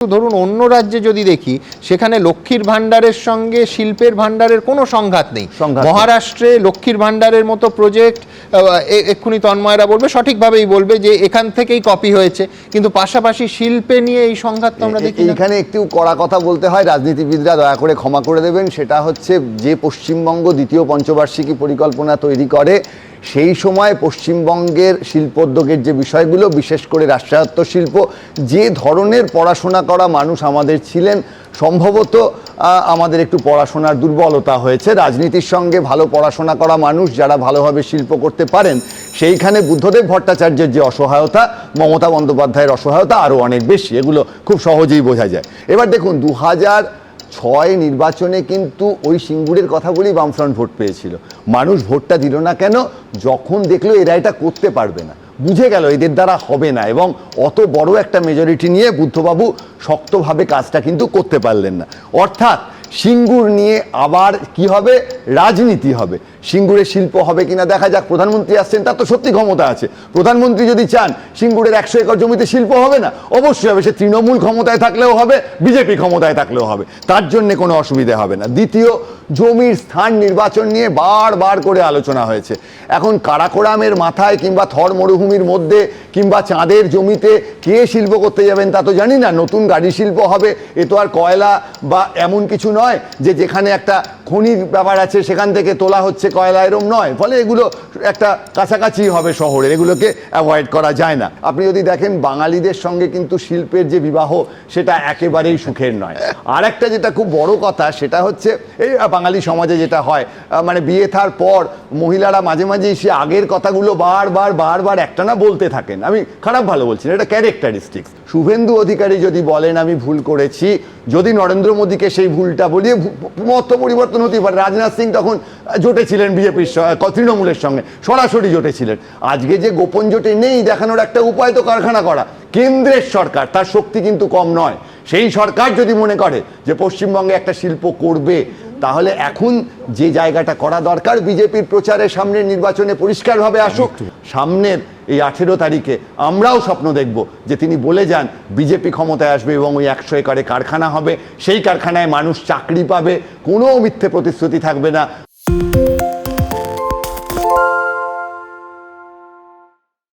ধরুন অন্য রাজ্যে যদি দেখি সেখানে লক্ষ্মীর ভান্ডারের সঙ্গে শিল্পের ভান্ডারের কোনো সংঘাত নেই। মহারাষ্ট্রে লক্ষ্মীর ভান্ডারের মতো প্রজেক্ট এক্ষুনি তন্ময়রা বলবে, সঠিকভাবেই বলবে যে এখান থেকেই কপি হয়েছে, কিন্তু পাশাপাশি শিল্পে নিয়ে এই সংঘাত তো আমরা দেখি। এখানে একটু কড়া কথা বলতে হয়, রাজনীতিবিদরা দয়া করে ক্ষমা করে দেবেন। সেটা হচ্ছে যে পশ্চিমবঙ্গ দ্বিতীয় পঞ্চবার্ষিকী পরিকল্পনা তৈরি করে সেই সময় পশ্চিমবঙ্গের শিল্পোদ্যোগের যে বিষয়গুলো, বিশেষ করে রাষ্ট্রায়ত্ত শিল্প, যে ধরনের পড়াশোনা করা মানুষ আমাদের ছিলেন, সম্ভবত আমাদের একটু পড়াশোনার দুর্বলতা হয়েছে। রাজনীতির সঙ্গে ভালো পড়াশোনা করা মানুষ যারা ভালোভাবে শিল্প করতে পারেন, সেইখানে বুদ্ধদেব ভট্টাচার্যের যে অসহায়তা, মমতা বন্দ্যোপাধ্যায়ের অসহায়তা আরও অনেক বেশি, এগুলো খুব সহজেই বোঝা যায়। এবার দেখুন 2006 নির্বাচনে কিন্তু ওই সিঙ্গুরের কথা বলেই বামফ্রন্ট ভোট পেয়েছিল। মানুষ ভোটটা দিল না কেন? যখন দেখলো এরা এটা করতে পারবে না, বুঝে গেল এদের দ্বারা হবে না, এবং অত বড় একটা মেজরিটি নিয়ে বুদ্ধবাবু শক্তভাবে কাজটা কিন্তু করতে পারলেন না। অর্থাৎ সিঙ্গুর নিয়ে আবার কি হবে? রাজনীতি হবে। সিঙ্গুরের শিল্প হবে কিনা দেখা যাক। প্রধানমন্ত্রী আসছেন, তার তো সত্যি ক্ষমতা আছে। প্রধানমন্ত্রী যদি চান সিঙ্গুরের 100 একর জমিতে শিল্প হবে না, অবশ্যই হবে। সে তৃণমূল ক্ষমতায় থাকলেও হবে, বিজেপি ক্ষমতায় থাকলেও হবে, তার জন্য কোনো অসুবিধা হবে না। দ্বিতীয়, জমির স্থান নির্বাচন নিয়ে বারবার করে আলোচনা হয়েছে। এখন কারাকোরামের মাথায় কিংবা থর মরুভূমির মধ্যে কিংবা চাঁদের জমিতে কে শিল্প করতে যাবেন তা তো জানি না। নতুন গাড়ি শিল্প হবে, এ তো আর কয়লা বা এমন কিছু নয় যে যেখানে একটা খনির ব্যাপার আছে সেখান থেকে তোলা হচ্ছে কয়লা, এরম নয়। ফলে এগুলো একটা কাছাকাছি হবে শহরের, এগুলোকে অ্যাভয়েড করা যায় না। আপনি যদি দেখেন বাঙালিদের সঙ্গে কিন্তু শিল্পের যে বিবাহ সেটা একেবারেই সুখের নয়। আর একটা যেটা খুব বড় কথা সেটা হচ্ছে এই বাঙালি সমাজে যেটা হয়, মানে বিয়ে থার পর মহিলারা মাঝে মাঝে সে আগের কথাগুলো বারবার একটানা বলতে থাকেন। আমি খারাপ ভালো বলছি না, এটা ক্যারেক্টারিস্টিক্স। শুভেন্দু অধিকারী যদি বলেন আমি ভুল করেছি, যদি নরেন্দ্র মোদীকে সেই ভুলটা বলিয়ে মত পরিবর্তন হতে পারে। রাজনাথ সিং তখন জোটে ছিলেন বিজেপির তৃণমূলের সঙ্গে, সরাসরি জোটে ছিলেন। আজকে যে গোপন জোটে নেই দেখানোর একটা উপায় তো কারখানা করা। কেন্দ্রের সরকার, তার শক্তি কিন্তু কম নয়। সেই সরকার যদি মনে করে যে পশ্চিমবঙ্গে একটা শিল্প করবে, তাহলে এখন যে জায়গাটা করা দরকার, বিজেপির প্রচারের সামনের নির্বাচনে পরিষ্কারভাবে আসুক। সামনের এই 18 তারিখে আমরাও স্বপ্ন দেখব যে তিনি বলে যান বিজেপি ক্ষমতায় আসবে এবং ওই 100 একরে কারখানা হবে, সেই কারখানায় মানুষ চাকরি পাবে, কোনো মিথ্যে প্রতিশ্রুতি থাকবে না।